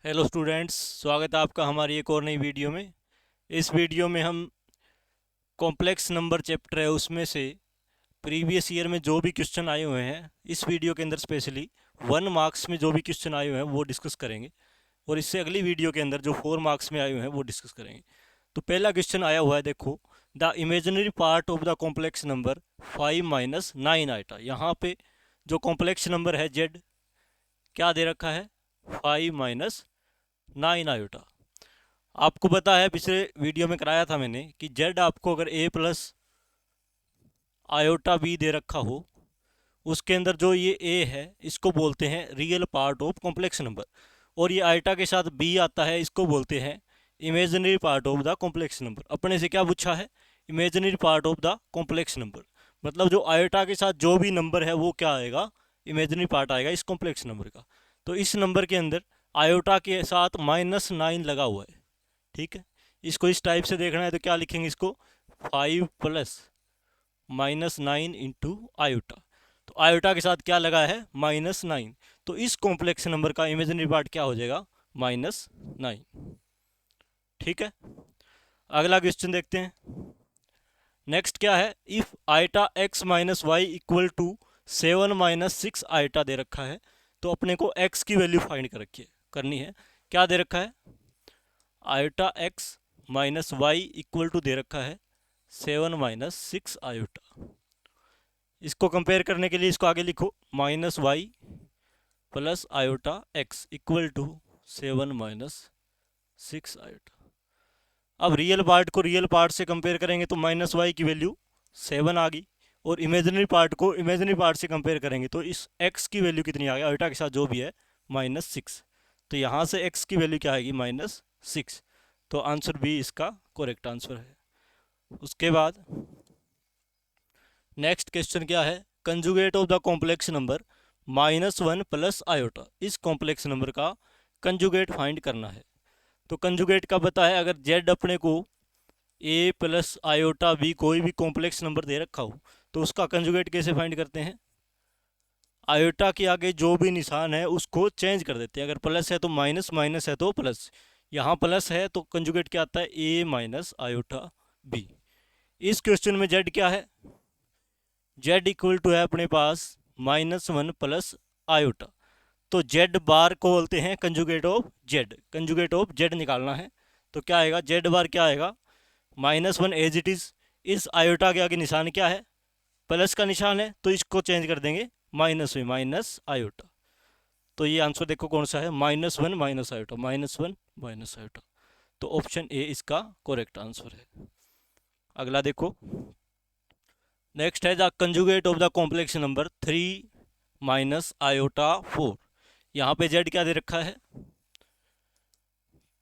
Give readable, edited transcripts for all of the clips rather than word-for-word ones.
Hello students, स्वागत है आपका हमारी एक और नई वीडियो में। इस वीडियो में हम कॉम्प्लेक्स नंबर चैप्टर है उसमें से प्रीवियस ईयर में जो भी क्वेश्चन आए हुए हैं, इस वीडियो के अंदर स्पेशली 1 मार्क्स में जो भी क्वेश्चन आए हुए हैं वो डिस्कस करेंगे। और इससे अगली वीडियो के अंदर जो 4 मार्क्स में आए हुए हैं वो डिस्कस करेंगे। तो पहला क्वेश्चन आया हुआ है, देखो। The imaginary part of the complex number 5 - 9 iota. यहाँ पे जो कॉम्प्लेक्स नंबर है जेड, क्या दे रखा है? 5 - 9 आयोटा। आपको पता है, पिछले वीडियो में कराया था मैंने कि जेड आपको अगर ए प्लस आयोटा बी दे रखा हो, उसके अंदर जो ये ए है इसको बोलते हैं real part of complex number. और ये आयोटा के साथ बी आता है, इसको बोलते हैं imaginary part of the complex number. अपने से क्या पूछा है? Imaginary part of the complex number. मतलब जो आयोटा के साथ जो भी नंबर है वो क्या आएगा? इमेजिनरी पार्ट आएगा इस कॉम्प्लेक्स नंबर का। तो इस नंबर के अंदर आयोटा के साथ -9 लगा हुआ है, ठीक है। इसको इस टाइप से देखना है तो क्या लिखेंगे इसको? 5 प्लस -9 इंटू आयोटा। तो आयोटा के साथ क्या लगा है? -9। तो इस कॉम्प्लेक्स नंबर का इमेजिनरी पार्ट क्या हो जाएगा? -9। ठीक है। अगला क्वेश्चन देखते हैं। नेक्स्ट क्या है? If iota x - y equal to 7 - 6 iota दे रखा है, तो अपने को x की वैल्यू फाइंड करनी है। क्या दे रखा है? Iota x - y equal to दे रखा है 7 - 6 आयोटा। इसको कंपेयर करने के लिए इसको आगे लिखो, -y plus iota x equal to 7 - 6 iota. अब रियल पार्ट को रियल पार्ट से कंपेयर करेंगे तो -y की वैल्यू 7 आ गई, और इमेजिनरी पार्ट को इमेजिनरी पार्ट से कंपेयर करेंगे तो इस x की वैल्यू कितनी आ गई? आयोटा के साथ जो भी है -6। तो यहाँ से x की वैल्यू क्या आएगी? -6। तो आंसर बी इसका करेक्ट आंसर है। उसके बाद नेक्स्ट क्वेश्चन क्या है? Conjugate of the complex number -1 plus iota. इस कॉम्प्लेक्स नंबर का कंजुगेट फाइंड करना है। तो कंजुगेट का पता है, अगर जेड अपने को ए प्लस आयोटा बी कोई भी कॉम्प्लेक्स नंबर दे रखा हो तो उसका कंजुगेट कैसे फाइंड करते हैं? आयोटा के आगे जो भी निशान है उसको चेंज कर देते हैं। अगर प्लस है तो माइनस, माइनस है तो प्लस। यहाँ प्लस है तो कंजुगेट क्या आता है? ए माइनस आयोटा बी। इस क्वेश्चन में जेड क्या है? जेड इक्वल टू है अपने पास -1 प्लस आयोटा। तो जेड बार को बोलते हैं conjugate of Z. Conjugate of Z निकालना है तो क्या आएगा? जेड बार क्या आएगा? -1 एज इट इज। इस आयोटा के आगे निशान क्या है? प्लस का निशान है, तो इसको चेंज कर देंगे माइनस में, माइनस आयोटा। तो ये आंसर देखो कौन सा है? -1 माइनस आयोटा, -1 माइनस आयोटा। तो ऑप्शन ए इसका करेक्ट आंसर है। अगला देखो। नेक्स्ट है the conjugate of the complex number 3 - iota 4। यहाँ पे जेड क्या दे रखा है?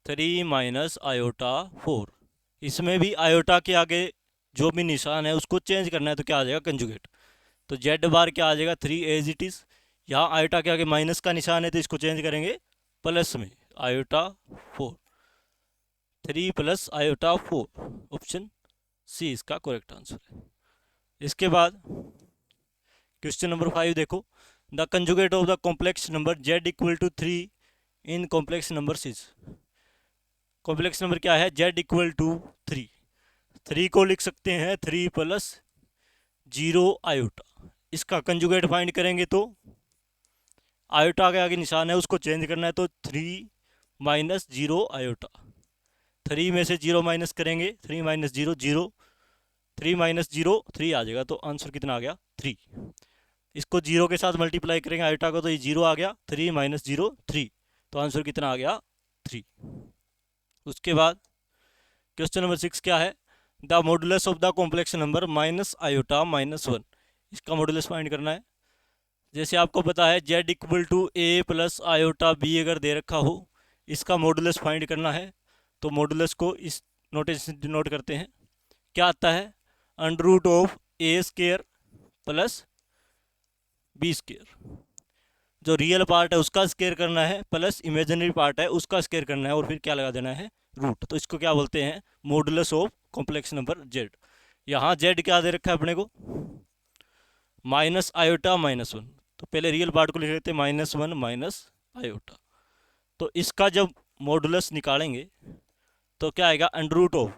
3 - आयोटा 4। इसमें भी आयोटा के आगे जो भी निशान है उसको चेंज करना है तो क्या आ जाएगा? कंजुगेट। तो जेड बार क्या आ जाएगा? 3 एज इट इज। यहाँ आयोटा के आगे माइनस का निशान है तो इसको चेंज करेंगे प्लस में, iota 4। 3 plus iota 4। Option C इसका करेक्ट आंसर है। इसके बाद क्वेश्चन नंबर 5 देखो। The conjugate of the complex number Z equal to 3 in complex number is. Complex number क्या है? Z equal to 3। 3 को लिख सकते हैं 3 प्लस 0 आयोटा। इसका कंजुगेट फाइंड करेंगे तो आयोटा के आगे निशान है उसको चेंज करना है तो 3 - 0 आयोटा। 3 में से 0 माइनस करेंगे, 3 - 0 0, 3 - 0 3 आ जाएगा। तो आंसर कितना आ गया? 3। इसको 0 के साथ मल्टीप्लाई करेंगे आयोटा को तो ये 0 आ गया, 3 - 0 3। तो आंसर कितना आ गया? 3। उसके बाद क्वेश्चन नंबर 6 क्या है? The modulus of the complex number minus iota -1। इसका मॉडुलस फाइंड करना है। जैसे आपको पता है Z equal to A plus iota B अगर दे रखा हो, इसका मॉडुलस फाइंड करना है। तो मॉडुलस को इस नोटेशन नोट करते हैं। क्या आता है? Under root of A square plus B square. जो रियल पार्ट है उसका स्केयर करना है, प्लस इमेजिनरी पार्ट है उसका स्केयर करना है, और फिर क्या लगा देना है? रूट। तो इसको क्या बोलते हैं? Modulus of complex number Z. यहाँ जेड क्या दे रखा है अपने को? Minus iota -1। तो पहले रियल पार्ट को लिख लेते हैं -1 माइनस आयोटा। तो इसका जब मॉडुलस निकालेंगे तो क्या आएगा, अंडर रूट ऑफ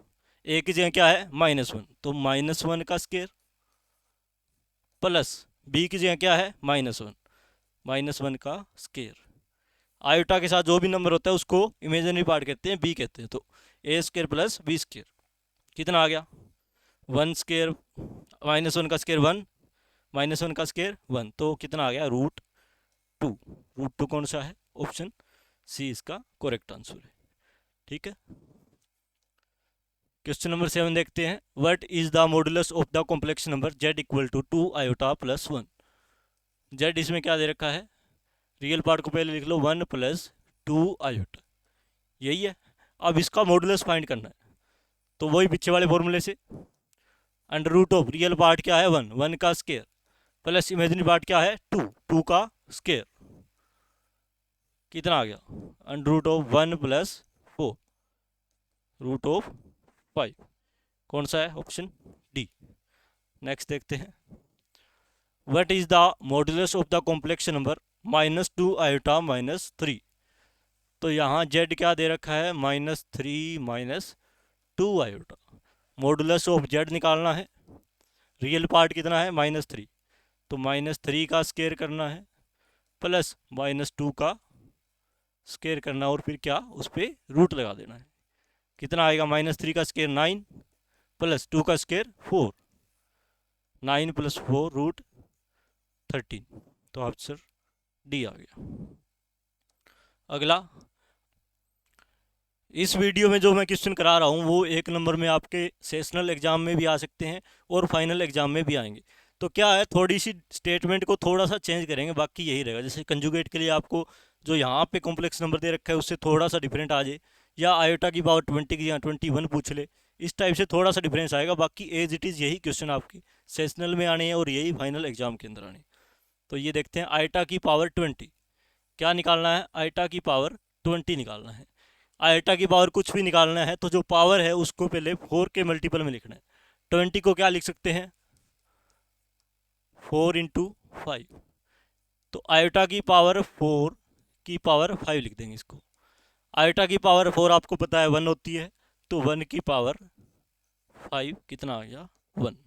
ए की जगह क्या है -1, तो -1 का स्केयर प्लस बी की जगह क्या है -1 का स्केयर। आयोटा के साथ जो भी नंबर होता है उसको इमेजिनरी पार्ट कहते हैं, बी कहते हैं। तो ए स्केयर प्लस बी स्केयर कितना आ गया, 1 स्केयर -1 का स्केयर 1, -1 का स्केयर 1, तो कितना आ गया √2। √2 कौन सा है, ऑप्शन सी इसका करेक्ट आंसर है। ठीक है, क्वेश्चन नंबर 7 देखते हैं। What is the modulus of the complex number z equal to 2 iota plus 1। z इसमें क्या दे रखा है, रियल पार्ट को पहले लिख लो 1 + 2 आयोटा, यही है। अब इसका मॉडुलस फाइंड करना है, तो वही पीछे वाले फॉर्मूले से, under root of real part क्या है 1 का स्केयर प्लस इमेजिनरी पार्ट क्या है 2 का स्केयर, कितना आ गया, अंडर रूट ऑफ 1 + 4 √5, कौन सा है, ऑप्शन डी। नेक्स्ट देखते हैं। What is the modulus of the complex number -2 iota -3। तो यहाँ z क्या दे रखा है, -3 - 2 आयोटा। मॉडुलस ऑफ z निकालना है, रियल पार्ट कितना है -3, तो -3 का स्केयर करना है प्लस -2 का स्केयर करना, और फिर क्या उस पर रूट लगा देना है। कितना आएगा, -3 का स्केयर 9 + 2 का स्केयर 4, 9 + 4 √13, तो आंसर डी आ गया। अगला, इस वीडियो में जो मैं क्वेश्चन करा रहा हूँ वो 1 नंबर में आपके सेशनल एग्जाम में भी आ सकते हैं और फाइनल एग्जाम में भी आएंगे। तो क्या है, थोड़ी सी स्टेटमेंट को थोड़ा सा चेंज करेंगे, बाकी यही रहेगा। जैसे कंजुगेट के लिए आपको जो यहाँ पे कॉम्प्लेक्स नंबर दे रखा है उससे थोड़ा सा डिफरेंट आ जाए, या आयोटा की पावर 20 की यहाँ 21 पूछ ले, इस टाइप से थोड़ा सा डिफरेंस आएगा। बाकी एज इट इज़ यही क्वेश्चन आपके सेशनल में आने हैं और यही फाइनल एग्जाम के अंदर आने हैं। तो ये देखते हैं, आयोटा की पावर 20 क्या निकालना है, आयोटा की पावर 20 निकालना है। आयोटा की पावर कुछ भी निकालना है तो जो पावर है उसको पहले 4 के मल्टीपल में लिखना है। 20 को क्या लिख सकते हैं, 4 × 5, तो आयोटा की पावर 4 की पावर 5 लिख देंगे इसको। आयोटा की पावर 4 आपको पता है 1 होती है, तो 1 की पावर 5 कितना आ गया 1।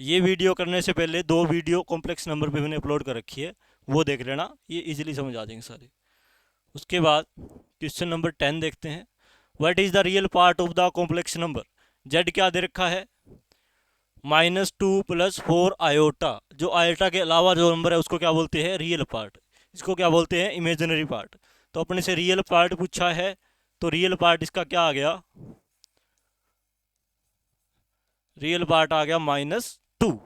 ये वीडियो करने से पहले 2 वीडियो कॉम्प्लेक्स नंबर पे मैंने अपलोड कर रखी है, वो देख लेना, ये इजीली समझ आ जाएंगे सारे। उसके बाद क्वेश्चन नंबर 10 देखते हैं। What is the real part of the complex number, z क्या दे रखा है, -2 + 4 आयोटा। जो आयोटा के अलावा जो नंबर है उसको क्या बोलते हैं, रियल पार्ट। इसको क्या बोलते हैं, इमेजिनरी पार्ट। तो अपने से रियल पार्ट पूछा है, तो रियल पार्ट इसका क्या आ गया, रियल पार्ट आ गया -2।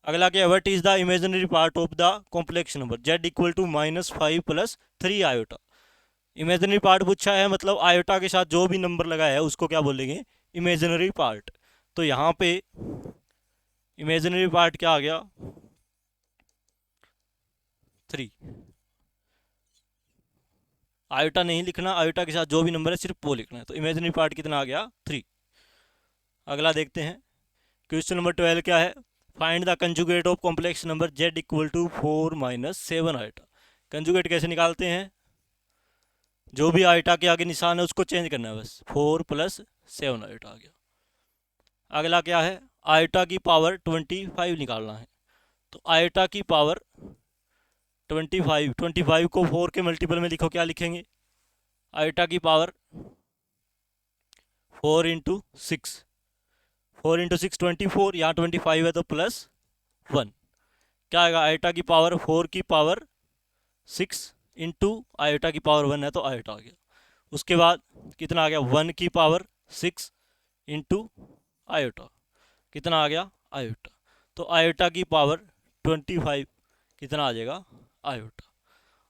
अगला क्या, what is the imaginary part of the complex number, z equal to -5 + 3 iota. Imaginary part पूछा है, मतलब आयोटा के साथ जो भी नंबर लगाया है उसको क्या बोलेंगे, इमेजिनरी पार्ट। तो यहाँ पे इमेजिनरी पार्ट क्या आ गया 3। आयोटा नहीं लिखना, आयोटा के साथ जो भी नंबर है सिर्फ वो लिखना है। तो इमेजिनरी पार्ट कितना आ गया 3। अगला देखते हैं, क्वेश्चन नंबर 12 क्या है, find the conjugate of complex number z equal to 4 - 7 iota. Conjugate कैसे निकालते हैं, जो भी आयोटा के आगे निशान है उसको चेंज करना है बस, 4 + 7 आयोटा आ गया। अगला क्या है, आयोटा की पावर 25 निकालना है। तो आयोटा की पावर 25 को 4 के मल्टीपल में लिखो, क्या लिखेंगे, आयोटा की पावर 4 × 6, 4 × 6 24, यहाँ 25 है तो +1, क्या आएगा, आयोटा की पावर 4 की पावर 6 × आयोटा की पावर 1 है तो आयोटा आ गया। उसके बाद कितना आ गया, 1 की पावर 6 × आयोटा, कितना आ गया आयोटा। तो आयोटा की पावर 25 कितना आ जाएगा आयोटा।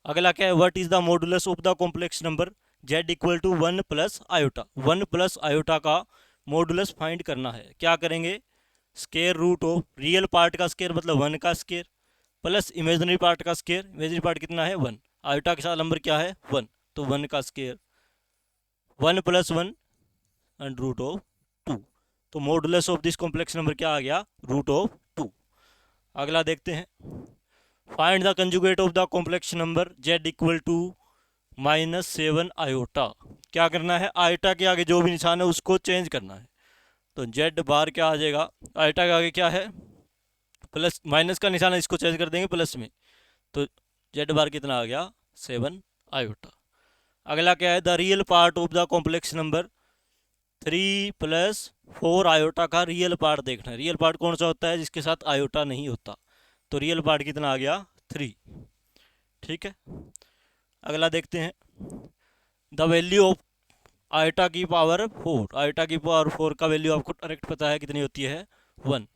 अगला क्या है, what is the modulus of the complex number z equal to 1 + iota. 1 + iota का मॉडुलस फाइंड करना है। क्या करेंगे, square root of real part का स्केयर मतलब 1 का स्केयर प्लस इमेजिनरी पार्ट का स्केयर। इमेजिनरी पार्ट कितना है 1, आयोटा के साथ नंबर क्या है 1, तो 1 का स्केयर 1 + 1 √2। तो modulus of this complex number क्या आ गया √2। अगला देखते हैं, find the conjugate of the complex number z equal to -7 iota. क्या करना है, आयोटा के आगे जो भी निशान है उसको चेंज करना है। तो जेड बार क्या आ जाएगा, आयोटा के आगे क्या है, प्लस, माइनस का निशान है, इसको चेंज कर देंगे प्लस में। तो जेड बार कितना आ गया, 7 आयोटा। अगला क्या है, the real part of the complex number 3 + 4 iota का रियल पार्ट देखना है। रियल पार्ट कौन सा होता है, जिसके साथ आयोटा नहीं होता। तो रियल पार्ट कितना आ गया, 3। ठीक है, अगला देखते हैं, द वैल्यू ऑफ आयोटा की पावर 4। आयोटा की पावर 4 का वैल्यू आपको डायरेक्ट पता है कितनी होती है, 1।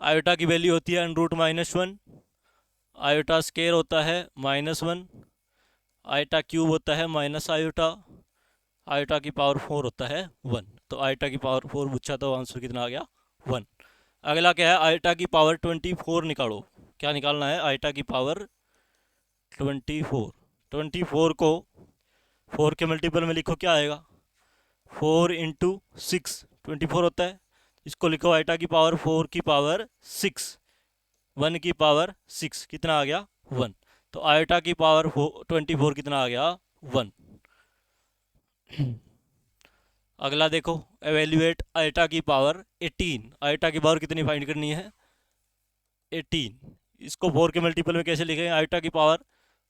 आयोटा की वैल्यू होती है √-1। आयोटा स्केयर होता है -1। आयोटा क्यूब होता है माइनस आयोटा। आयोटा की पावर 4 होता है 1। तो आयोटा की पावर 4 पूछा तो आंसर कितना आ गया, 1। अगला क्या है, आयोटा की पावर 24 निकालो। क्या निकालना है, आयोटा की पावर 24। 24 को 4 के मल्टीपल में लिखो, क्या आएगा, 4 × 6 24 होता है। इसको लिखो आयोटा की पावर 4 की पावर 6, 1 की पावर 6, कितना आ गया, 1। तो आयोटा की पावर 24 कितना आ गया, 1। अगला देखो, एवेल्युएट आयोटा की पावर 18। आयोटा की पावर कितनी फाइंड करनी है, 18। इसको 4 के मल्टीपल में कैसे लिखेंगे, आयोटा की पावर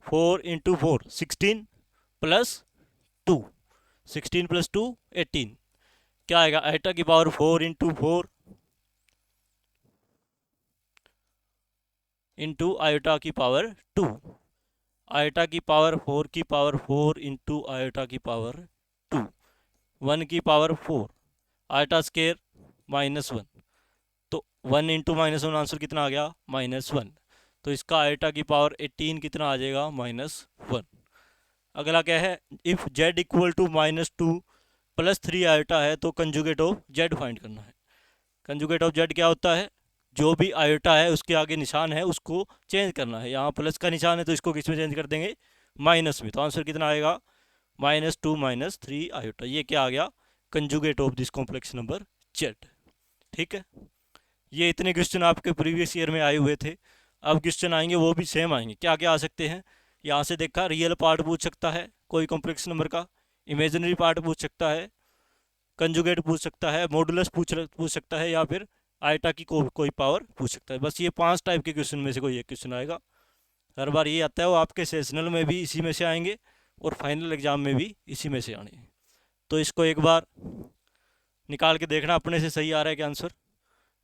4 × 4 16 + 2, 16 + 2 18। क्या आएगा, आयोटा की पावर 4 × 4 इंटू आयोटा की पावर 2। आयोटा की पावर 4 की पावर 4 इंटू आयोटा की पावर 2, 1 की पावर 4, आयोटा स्केयर -1। तो 1 × -1 आंसर कितना आ गया, -1। तो इसका आयोटा की पावर 18 कितना आ जाएगा, -1। अगला क्या है, इफ़ z = -2 + 3 आयोटा है तो कंजुगेट ऑफ z फाइंड करना है। कंजुगेट ऑफ z क्या होता है, जो भी आयोटा है उसके आगे निशान है उसको चेंज करना है। यहाँ प्लस का निशान है तो इसको किस में चेंज कर देंगे, माइनस में। तो आंसर कितना आएगा, -2 - 3 आयोटा। ये क्या आ गया, conjugate of this complex number z। ठीक है, ये इतने क्वेश्चन आपके प्रीवियस ईयर में आए हुए थे। अब क्वेश्चन आएंगे वो भी सेम आएंगे। क्या क्या आ सकते हैं, यहाँ से देखा, रियल पार्ट पूछ सकता है कोई कॉम्प्लेक्स नंबर का, इमेजिनरी पार्ट पूछ सकता है, कंजुगेट पूछ सकता है, मॉडुलस पूछ सकता है, या फिर आयटा की कोई पावर पूछ सकता है। बस ये 5 टाइप के क्वेश्चन में से कोई एक क्वेश्चन आएगा। हर बार ये आता है, वो आपके सेशनल में भी इसी में से आएंगे और फाइनल एग्जाम में भी इसी में से आने। तो इसको एक बार निकाल के देखना अपने से सही आ रहा है क्या आंसर।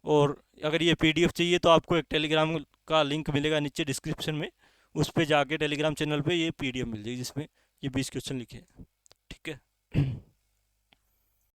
और अगर ये पीडीएफ चाहिए तो आपको एक टेलीग्राम का लिंक मिलेगा नीचे डिस्क्रिप्शन में, उस पर जाके टेलीग्राम चैनल पे ये पीडीएफ मिल जाएगी जिसमें ये 20 क्वेश्चन लिखे हैं। ठीक है।